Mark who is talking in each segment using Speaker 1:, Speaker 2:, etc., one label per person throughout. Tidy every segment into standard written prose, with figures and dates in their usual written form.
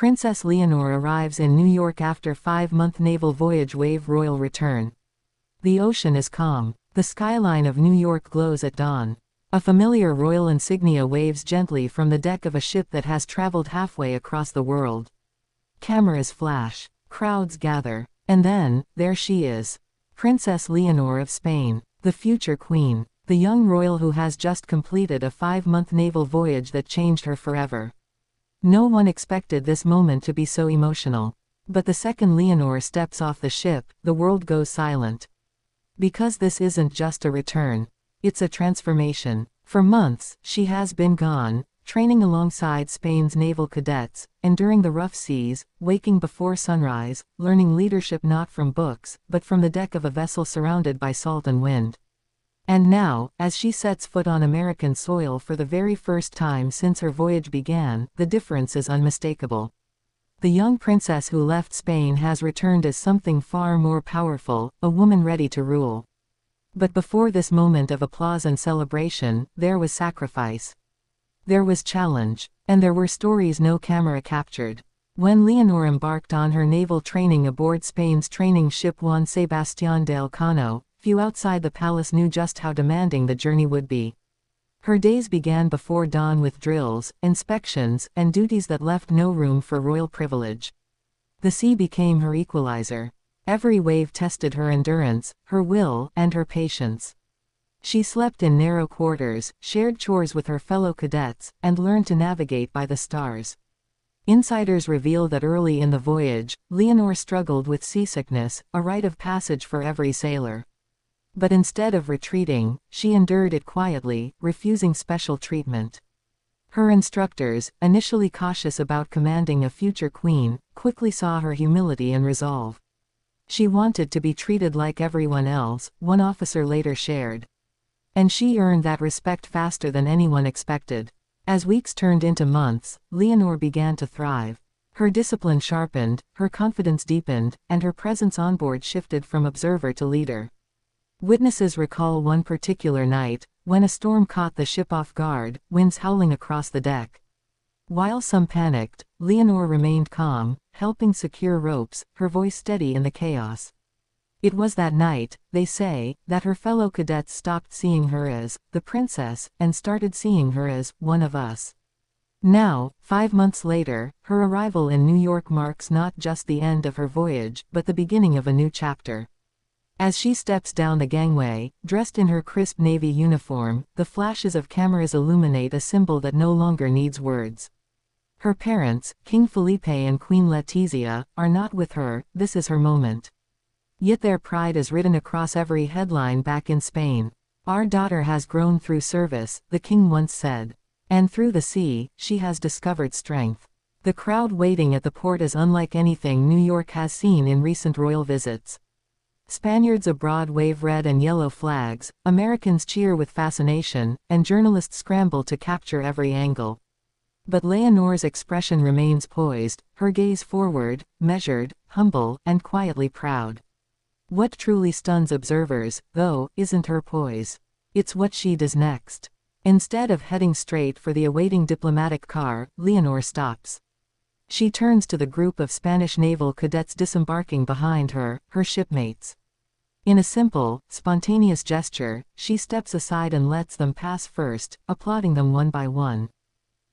Speaker 1: Princess Leonor arrives in New York after 5-month naval voyage. Wave royal return. The ocean is calm. The skyline of New York glows at dawn. A familiar royal insignia waves gently from the deck of a ship that has traveled halfway across the world. Cameras flash. Crowds gather. And then, there she is. Princess Leonor of Spain. The future queen. The young royal who has just completed a 5-month naval voyage that changed her forever. No one expected this moment to be so emotional. But the second Leonor steps off the ship, the world goes silent. Because this isn't just a return. It's a transformation. For months, she has been gone, training alongside Spain's naval cadets, enduring the rough seas, waking before sunrise, learning leadership not from books, but from the deck of a vessel surrounded by salt and wind. And now, as she sets foot on American soil for the very first time since her voyage began, the difference is unmistakable. The young princess who left Spain has returned as something far more powerful, a woman ready to rule. But before this moment of applause and celebration, there was sacrifice. There was challenge. And there were stories no camera captured. When Leonor embarked on her naval training aboard Spain's training ship Juan Sebastián del Cano, few outside the palace knew just how demanding the journey would be. Her days began before dawn with drills, inspections, and duties that left no room for royal privilege. The sea became her equalizer. Every wave tested her endurance, her will, and her patience. She slept in narrow quarters, shared chores with her fellow cadets, and learned to navigate by the stars. Insiders reveal that early in the voyage, Leonor struggled with seasickness, a rite of passage for every sailor. But instead of retreating, she endured it quietly, refusing special treatment. Her instructors, initially cautious about commanding a future queen, quickly saw her humility and resolve. She wanted to be treated like everyone else, one officer later shared. And she earned that respect faster than anyone expected. As weeks turned into months, Leonor began to thrive. Her discipline sharpened, her confidence deepened, and her presence on board shifted from observer to leader. Witnesses recall one particular night, when a storm caught the ship off guard, winds howling across the deck. While some panicked, Leonor remained calm, helping secure ropes, her voice steady in the chaos. It was that night, they say, that her fellow cadets stopped seeing her as the princess and started seeing her as one of us. Now, 5 months later, her arrival in New York marks not just the end of her voyage, but the beginning of a new chapter. As she steps down the gangway, dressed in her crisp navy uniform, the flashes of cameras illuminate a symbol that no longer needs words. Her parents, King Felipe and Queen Letizia, are not with her. This is her moment. Yet their pride is written across every headline back in Spain. "Our daughter has grown through service," the king once said. And through the sea, she has discovered strength. The crowd waiting at the port is unlike anything New York has seen in recent royal visits. Spaniards abroad wave red and yellow flags, Americans cheer with fascination, and journalists scramble to capture every angle. But Leonor's expression remains poised, her gaze forward, measured, humble, and quietly proud. What truly stuns observers, though, isn't her poise. It's what she does next. Instead of heading straight for the awaiting diplomatic car, Leonor stops. She turns to the group of Spanish naval cadets disembarking behind her, her shipmates. In a simple, spontaneous gesture, she steps aside and lets them pass first, applauding them one by one.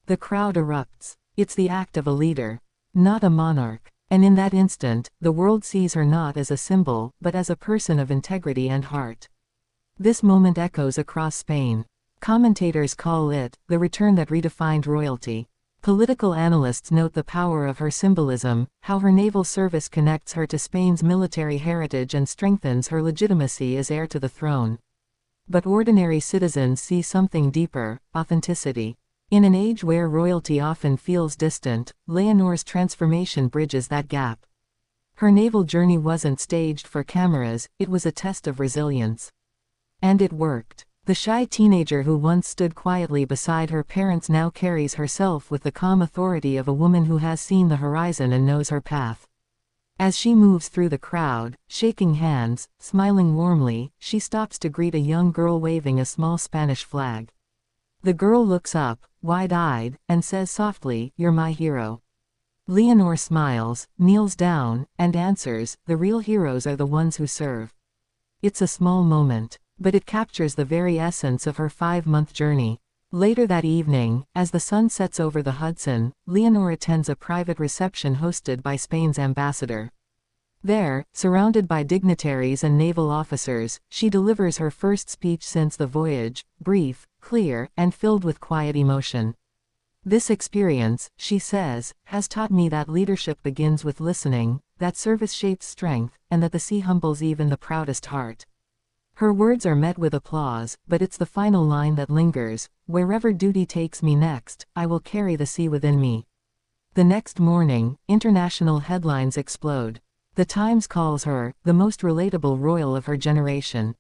Speaker 1: The crowd erupts. It's the act of a leader, not a monarch. And in that instant, the world sees her not as a symbol, but as a person of integrity and heart. This moment echoes across Spain. Commentators call it the return that redefined royalty. Political analysts note the power of her symbolism, how her naval service connects her to Spain's military heritage and strengthens her legitimacy as heir to the throne. But ordinary citizens see something deeper: authenticity. In an age where royalty often feels distant, Leonor's transformation bridges that gap. Her naval journey wasn't staged for cameras, it was a test of resilience. And it worked. The shy teenager who once stood quietly beside her parents now carries herself with the calm authority of a woman who has seen the horizon and knows her path. As she moves through the crowd, shaking hands, smiling warmly, she stops to greet a young girl waving a small Spanish flag. The girl looks up, wide-eyed, and says softly, "You're my hero." Leonor smiles, kneels down, and answers, "The real heroes are the ones who serve." It's a small moment, but it captures the very essence of her 5-month journey. Later that evening, as the sun sets over the Hudson, Leonor attends a private reception hosted by Spain's ambassador. There, surrounded by dignitaries and naval officers, she delivers her first speech since the voyage, brief, clear, and filled with quiet emotion. "This experience," she says, "has taught me that leadership begins with listening, that service shapes strength, and that the sea humbles even the proudest heart." Her words are met with applause, but it's the final line that lingers: "Wherever duty takes me next, I will carry the sea within me." The next morning, international headlines explode. The Times calls her the most relatable royal of her generation.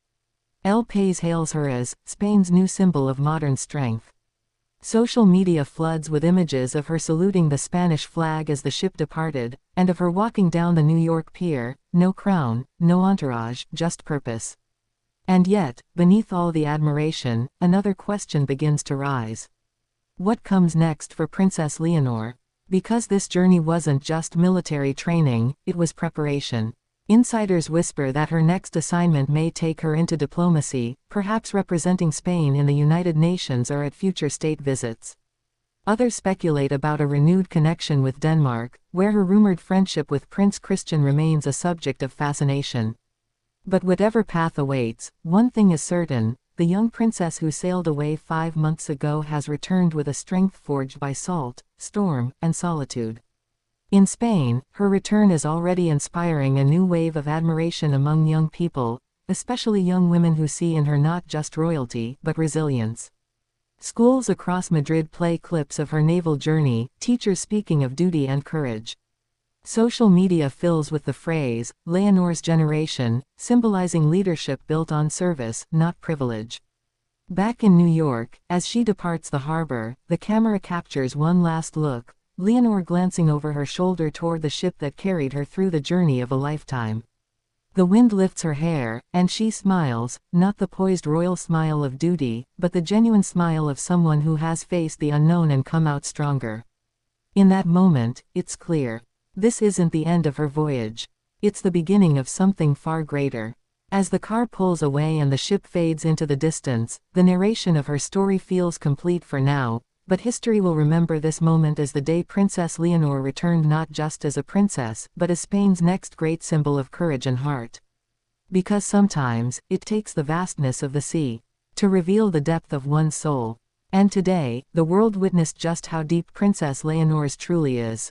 Speaker 1: El País hails her as Spain's new symbol of modern strength. Social media floods with images of her saluting the Spanish flag as the ship departed, and of her walking down the New York pier, no crown, no entourage, just purpose. And yet, beneath all the admiration, another question begins to rise. What comes next for Princess Leonor? Because this journey wasn't just military training, it was preparation. Insiders whisper that her next assignment may take her into diplomacy, perhaps representing Spain in the United Nations or at future state visits. Others speculate about a renewed connection with Denmark, where her rumored friendship with Prince Christian remains a subject of fascination. But whatever path awaits, one thing is certain: the young princess who sailed away 5 months ago has returned with a strength forged by salt, storm, and solitude. In Spain, her return is already inspiring a new wave of admiration among young people, especially young women who see in her not just royalty, but resilience. Schools across Madrid play clips of her naval journey, teachers speaking of duty and courage. Social media fills with the phrase, "Leonor's generation," symbolizing leadership built on service, not privilege. Back in New York, as she departs the harbor, the camera captures one last look, Leonor glancing over her shoulder toward the ship that carried her through the journey of a lifetime. The wind lifts her hair, and she smiles, not the poised royal smile of duty, but the genuine smile of someone who has faced the unknown and come out stronger. In that moment, it's clear. This isn't the end of her voyage. It's the beginning of something far greater. As the car pulls away and the ship fades into the distance, the narration of her story feels complete for now, but history will remember this moment as the day Princess Leonor returned, not just as a princess, but as Spain's next great symbol of courage and heart. Because sometimes, it takes the vastness of the sea to reveal the depth of one's soul. And today, the world witnessed just how deep Princess Leonor's truly is.